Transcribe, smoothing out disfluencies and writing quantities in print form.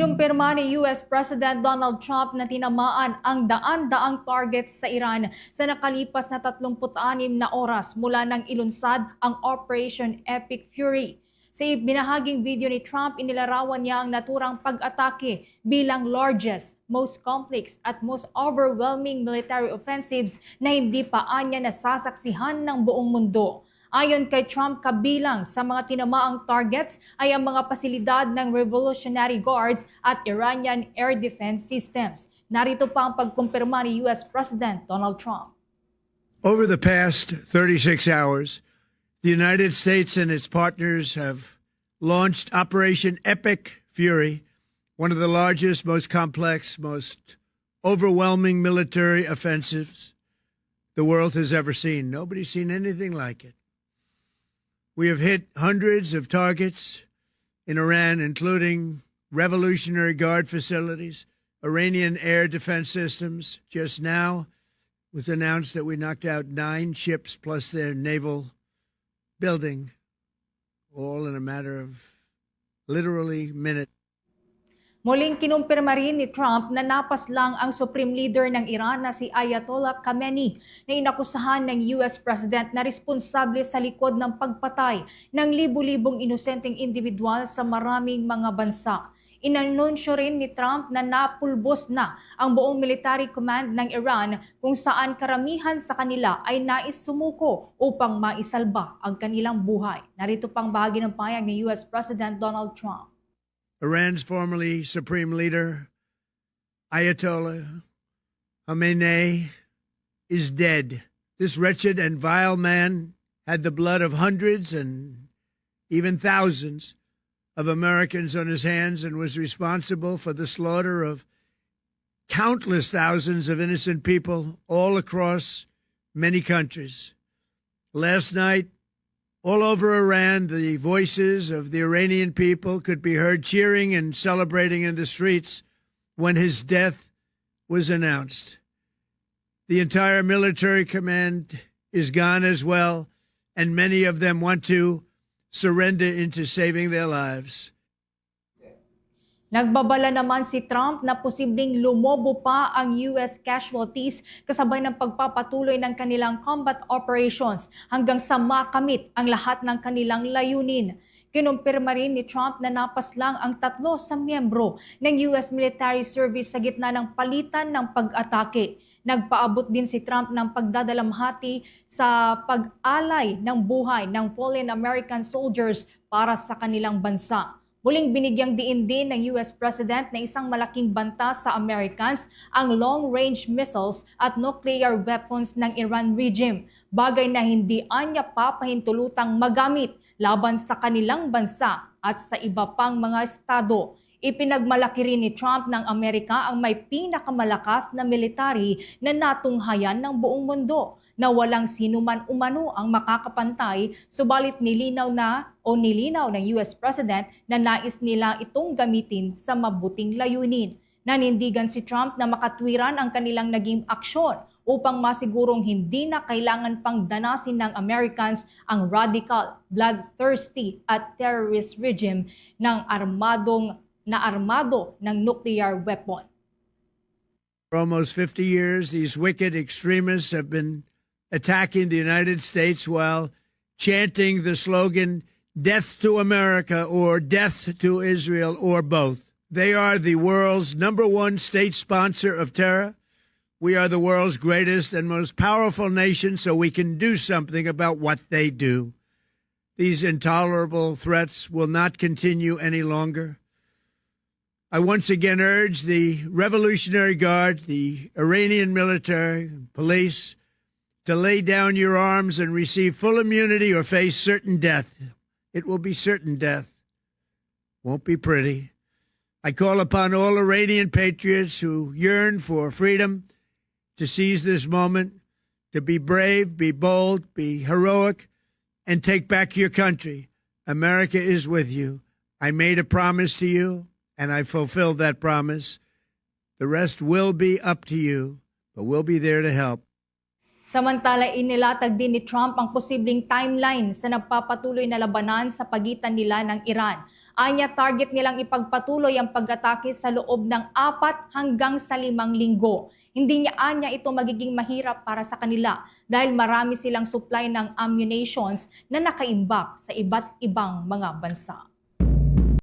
Kinumpirma ni US President Donald Trump na tinamaan ang daan-daang targets sa Iran sa nakalipas na 36 na oras mula nang ilunsad ang Operation Epic Fury. Sa binahaging video ni Trump, inilarawan niya ang naturang pag-atake bilang largest, most complex at most overwhelming military offensives na hindi pa anya nasasaksihan ng buong mundo. Ayon kay Trump, kabilang sa mga tinamaang targets ay ang mga pasilidad ng Revolutionary Guards at Iranian air defense systems. Narito pa ang pagkumpirma ni US President Donald Trump. Over the past 36 hours, the United States and its partners have launched Operation Epic Fury, one of the largest, most complex, most overwhelming military offensives the world has ever seen. Nobody's seen anything like it. We have hit hundreds of targets in Iran, including Revolutionary Guard facilities, Iranian air defense systems. Just now it was announced that we knocked out 9 ships plus their naval building, all in a matter of literally minutes. Muling kinumpirma rin ni Trump na napas lang ang Supreme Leader ng Iran na si Ayatollah Khamenei na inakusahan ng US President na responsable sa likod ng pagpatay ng libu-libong inosenteng individual sa maraming mga bansa. Inanunsyo rin ni Trump na napulbos na ang buong military command ng Iran kung saan karamihan sa kanila ay nais sumuko upang maisalba ang kanilang buhay. Narito pang bahagi ng pahayag ni US President Donald Trump. Iran's formerly supreme leader, Ayatollah Khamenei, is dead. This wretched and vile man had the blood of hundreds and even thousands of Americans on his hands and was responsible for the slaughter of countless thousands of innocent people all across many countries. Last night, all over Iran, the voices of the Iranian people could be heard cheering and celebrating in the streets when his death was announced. The entire military command is gone as well, and many of them want to surrender into saving their lives. Nagbabala naman si Trump na posibleng lumobo pa ang US casualties kasabay ng pagpapatuloy ng kanilang combat operations hanggang sa makamit ang lahat ng kanilang layunin. Kinumpirma rin ni Trump na napas lang ang 3 sa miyembro ng US military service sa gitna ng palitan ng pag-atake. Nagpaabot din si Trump ng pagdadalamhati sa pag-alay ng buhay ng fallen American soldiers para sa kanilang bansa. Muling binigyang diin din ng US President na isang malaking banta sa Americans ang long-range missiles at nuclear weapons ng Iran regime, bagay na hindi anya papahintulutang magamit laban sa kanilang bansa at sa iba pang mga estado. Ipinagmalaki rin ni Trump ng Amerika ang may pinakamalakas na military na natunghayan ng buong mundo, na walang sinuman umano ang makakapantay, subalit nilinaw ng US President na nais nila itong gamitin sa mabuting layunin. Nanindigan si Trump na makatwiran ang kanilang naging aksyon upang masigurong hindi na kailangan pang danasin ng Americans ang radical, bloodthirsty at terrorist regime ng armado ng nuclear weapon. For almost 50 years, these wicked extremists have been attacking the United States while chanting the slogan, "Death to America" or "Death to Israel" or both. They are the world's #1 state sponsor of terror. We are the world's greatest and most powerful nation, so we can do something about what they do. These intolerable threats will not continue any longer. I once again urge the Revolutionary Guard, the Iranian military, police, to lay down your arms and receive full immunity or face certain death. It will be certain death. Won't be pretty. I call upon all Iranian patriots who yearn for freedom to seize this moment, to be brave, be bold, be heroic, and take back your country. America is with you. I made a promise to you, and I fulfilled that promise. The rest will be up to you, but we'll be there to help. Samantala, inilatag din ni Trump ang posibleng timeline sa nagpapatuloy na labanan sa pagitan nila ng Iran Anya target nilang ipagpatuloy ang pag-atake sa loob ng 4 hanggang sa 5 linggo. Hindi niya anya ito magiging mahirap para sa kanila dahil marami silang supply ng ammunitions na nakaimbak sa iba't ibang mga bansa.